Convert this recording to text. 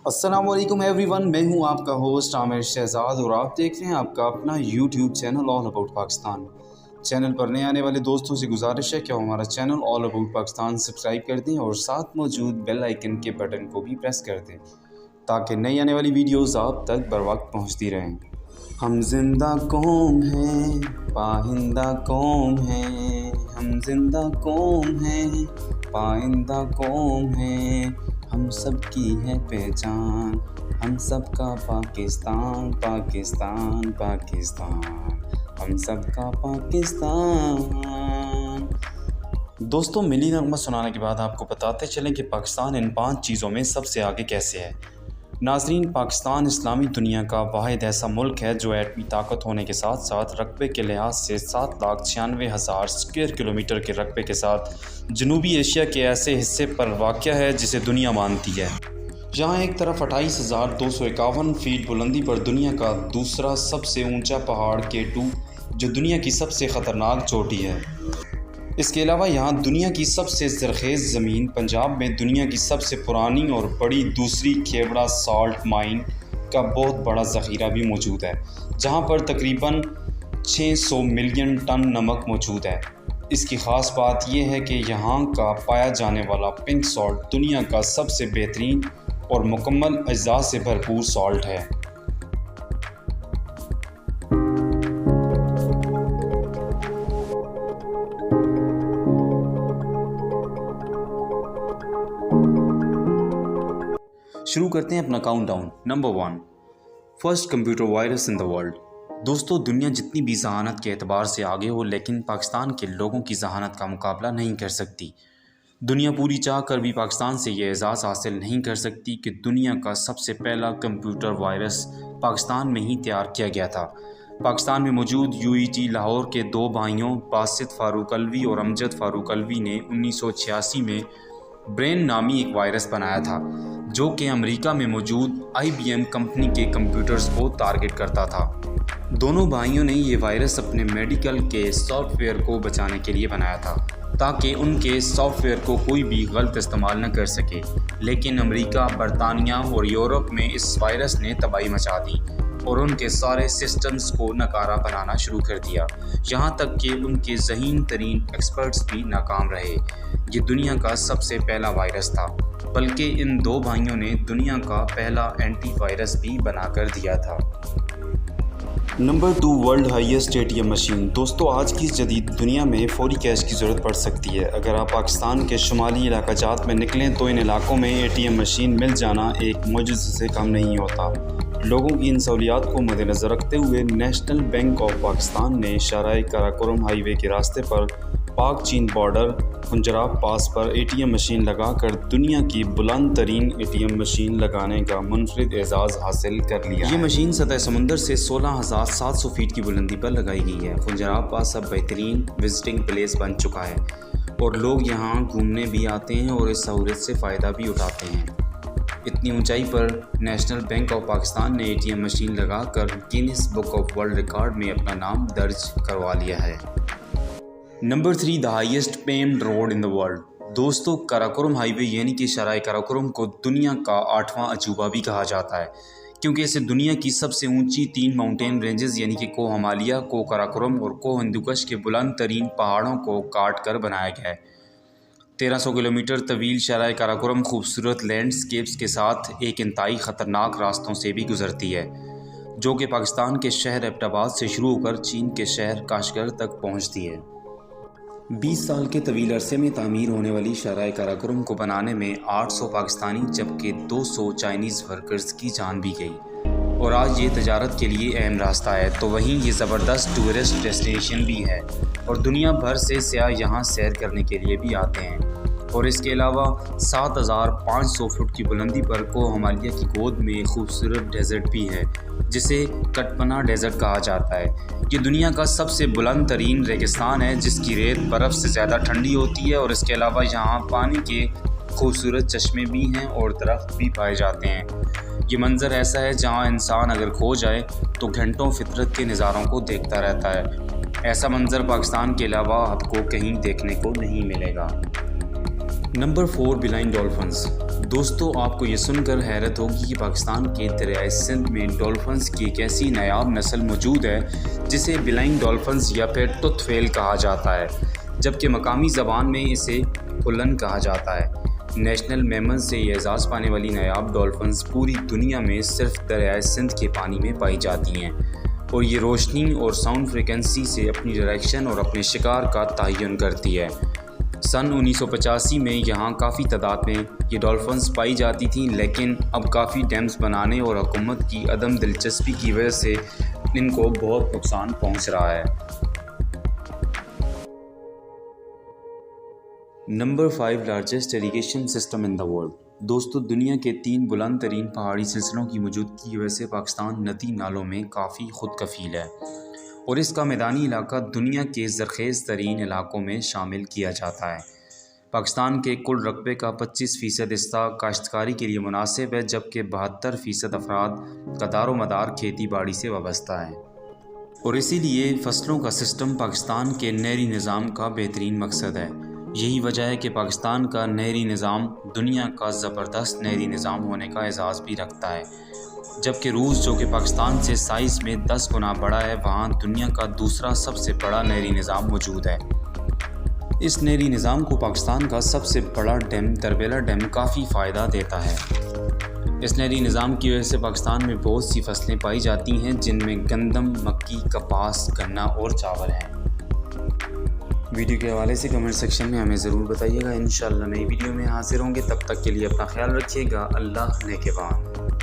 अस्सलाम वालेकुम एवरीवन, मैं हूं आपका होस्ट आमिर शहजाद और आप देख रहे हैं आपका अपना YouTube channel all about Pakistan. Channel पर नए आने वाले दोस्तों से गुजारिश है कि वो हमारा channel all about Pakistan subscribe कर दें और साथ मौजूद बेल आइकन के बटन को भी प्रेस कर दें ताकि नई आने वाली वीडियोस आप तक बर वक्त पहुँचती रहें। हम जिंदा कौम हैं, पाइंदा कौम हैं, हम जिंदा कौम हैं, पाइंदा कौम हैं, हम सब की है पहचान, हम सब का पाकिस्तान, पाकिस्तान, पाकिस्तान, हम सब का पाकिस्तान। दोस्तों, मिली नगमा सुनाने के बाद आपको बताते चलें कि पाकिस्तान इन 5 चीज़ों में सबसे आगे कैसे है। नाज़रीन, पाकिस्तान इस्लामी दुनिया का वाहिद ऐसा मुल्क है जो एटमी ताकत होने के साथ साथ रकबे के लिहाज से 7,96,000 स्क्वायर किलोमीटर के रकबे के साथ जनूबी एशिया के ऐसे हिस्से पर वाक़या है जिसे दुनिया मानती है। जहाँ एक तरफ 28,251 फीट बुलंदी पर दुनिया का दूसरा सबसे ऊंचा पहाड़ K2 जो दुनिया की सबसे ख़तरनाक चोटी है। इसके अलावा यहाँ दुनिया की सबसे ज़रख़ेज़ ज़मीन पंजाब में दुनिया की सबसे पुरानी और बड़ी दूसरी खेवड़ा साल्ट माइन का बहुत बड़ा ज़ख़ीरा भी मौजूद है, जहाँ पर तकरीबन 600 मिलियन टन नमक मौजूद है। इसकी ख़ास बात यह है कि यहाँ का पाया जाने वाला पिंक सॉल्ट दुनिया का सबसे बेहतरीन और मुकम्मल अज्जा से भरपूर सॉल्ट है। शुरू करते हैं अपना countdown. Number 1, first computer virus in the world. दोस्तों, दुनिया जितनी भी जहानत के एतबार से आगे हो, लेकिन पाकिस्तान के लोगों की जहानत का मुकाबला नहीं कर सकती। दुनिया पूरी चाह कर भी पाकिस्तान से ये एजाज़ हासिल नहीं कर सकती कि दुनिया का सबसे पहला कंप्यूटर वायरस पाकिस्तान में ही तैयार किया गया था। पाकिस्तान में मौजूद UET लाहौर के 2 भाइयों बासित फ़ारूक अलवी और अमजद फ़ारूक अलवी ने 1986 में ब्रेन नामी एक वायरस बनाया था जो कि अमेरिका में मौजूद IBM कंपनी के कंप्यूटर्स को टारगेट करता था। दोनों भाइयों ने ये वायरस अपने मेडिकल के सॉफ्टवेयर को बचाने के लिए बनाया था ताकि उनके सॉफ्टवेयर को कोई भी गलत इस्तेमाल न कर सके, लेकिन अमेरिका, बरतानिया और यूरोप में इस वायरस ने तबाही मचा दी और उनके सारे सिस्टम्स को नकारा बनाना शुरू कर दिया, यहाँ तक कि उनके ज़हीन तरीन एक्सपर्ट्स भी नाकाम रहे। ये दुनिया का सबसे पहला वायरस था, बल्कि इन 2 भाइयों ने दुनिया का पहला एंटी वायरस भी बनाकर दिया था। Number 2, world highest ATM machine. दोस्तों, आज की इस जदीद दुनिया में फौरी कैश की ज़रूरत पड़ सकती है। अगर आप पाकिस्तान के शुमाली इलाकाजात में निकलें तो इन इलाकों में ATM मशीन मिल जाना एक मोजज़े से कम नहीं होता। लोगों की इन सहूलियात को मद्देनज़र रखते हुए नेशनल बैंक ऑफ पाकिस्तान ने शाहराह काराकोरम हाईवे के रास्ते पर पाक चीन बॉर्डर पंजराब पास पर ATM मशीन लगाकर दुनिया की बुलंद तरीन ATM मशीन लगाने का मुनफरिद एजाज़ हासिल कर लिया। ये मशीन सतह समुंदर से 16,700 फीट की बुलंदी पर लगाई गई है। पंजराब पास अब बेहतरीन विजिटिंग प्लेस बन चुका है और लोग यहाँ घूमने भी आते हैं और इस सहूलियत से फ़ायदा भी उठाते हैं। इतनी ऊंचाई पर नेशनल बैंक ऑफ पाकिस्तान ने ATM मशीन लगाकर Guinness book of world record में अपना नाम दर्ज करवा लिया है। Number 3, the highest paved road in the world. दोस्तों, काराकोरम हाईवे यानी कि शाहराह काराकोरम को दुनिया का 8वां अजूबा भी कहा जाता है, क्योंकि इसे दुनिया की सबसे ऊंची 3 माउंटेन रेंजेस यानी कि को हिमालय, को काराकोरम और को हिंदुकुश के बुलंद तरीन पहाड़ों को काट कर बनाया गया है। 1300 किलोमीटर तवील शाहराह काराकोरम खूबसूरत लैंडस्केप्स के साथ एक इंतहाई ख़तरनाक रास्तों से भी गुजरती है, जो कि पाकिस्तान के शहर एबटाबाद से शुरू होकर चीन के शहर काशगर तक पहुंचती है। 20 साल के तवील अरसे में तामीर होने वाली शाहराह काराकोरम को बनाने में 800 पाकिस्तानी जबकि 200 चाइनीज़ वर्कर्स की जान भी गई और आज ये तजारत के लिए अहम रास्ता है। तो वहीं ये ज़बरदस्त टूरिस्ट डेस्टिनेशन भी है और दुनिया भर से सयाह यहाँ सैर करने के लिए भी आते हैं। और इसके अलावा 7,500 फुट की बुलंदी पर को हिमालय की गोद में खूबसूरत डेजर्ट भी है जिसे कटपना डेजर्ट कहा जाता है। ये दुनिया का सबसे बुलंद तरीन रेगिस्तान है जिसकी रेत बर्फ़ से ज़्यादा ठंडी होती है और इसके अलावा यहाँ पानी के खूबसूरत चश्मे भी हैं और दरख्त भी पाए जाते हैं। ये मंज़र ऐसा है जहाँ इंसान अगर खो जाए तो घंटों फितरत के नज़ारों को देखता रहता है। ऐसा मंज़र पाकिस्तान के अलावा आपको कहीं देखने को नहीं मिलेगा। نمبر 4 بلائن ڈولفنز۔ دوستو آپ کو یہ سن کر حیرت ہوگی کہ پاکستان کے دریائے سندھ میں ڈولفنز کی ایک ایسی نایاب نسل موجود ہے جسے بلائن ڈولفنز یا پھر ٹوتھ ویل کہا جاتا ہے، جبکہ مقامی زبان میں اسے پھلن کہا جاتا ہے۔ نیشنل میمن سے یہ اعزاز پانے والی نایاب ڈولفنز پوری دنیا میں صرف دریائے سندھ کے پانی میں پائی جاتی ہیں، اور یہ روشنی اور ساؤنڈ فریکوینسی سے اپنی ڈائریکشن اور اپنے شکار کا تعین کرتی ہے۔ سن 1985 میں یہاں کافی تعداد میں یہ ڈولفنز پائی جاتی تھیں، لیکن اب کافی ڈیمز بنانے اور حکومت کی عدم دلچسپی کی وجہ سے ان کو بہت نقصان پہنچ رہا ہے۔ Number 5 largest irrigation system in the world. دوستو دنیا کے 3 بلند ترین پہاڑی سلسلوں کی موجودگی کی وجہ سے پاکستان ندی نالوں میں کافی خود کفیل ہے، اور اس کا میدانی علاقہ دنیا کے زرخیز ترین علاقوں میں شامل کیا جاتا ہے۔ پاکستان کے کل رقبے کا 25% حصہ کاشتکاری کے لیے مناسب ہے، جبکہ 72% افراد کا دار و مدار کھیتی باڑی سے وابستہ ہے، اور اسی لیے فصلوں کا سسٹم پاکستان کے نہری نظام کا بہترین مقصد ہے۔ یہی وجہ ہے کہ پاکستان کا نہری نظام دنیا کا زبردست نہری نظام ہونے کا اعزاز بھی رکھتا ہے، جبکہ روس جو کہ پاکستان سے سائز میں 10 گنا بڑا ہے، وہاں دنیا کا دوسرا سب سے بڑا نہری نظام موجود ہے۔ اس نہری نظام کو پاکستان کا سب سے بڑا ڈیم تربیلا ڈیم کافی فائدہ دیتا ہے۔ اس نہری نظام کی وجہ سے پاکستان میں بہت سی فصلیں پائی جاتی ہیں، جن میں گندم، مکی، کپاس، گنا اور چاول ہیں۔ ویڈیو کے حوالے سے کمنٹ سیکشن میں ہمیں ضرور بتائیے گا۔ انشاءاللہ نئی ویڈیو میں حاضر ہوں گے، تب تک کے لیے اپنا خیال رکھیے گا۔ اللہ نگہبان۔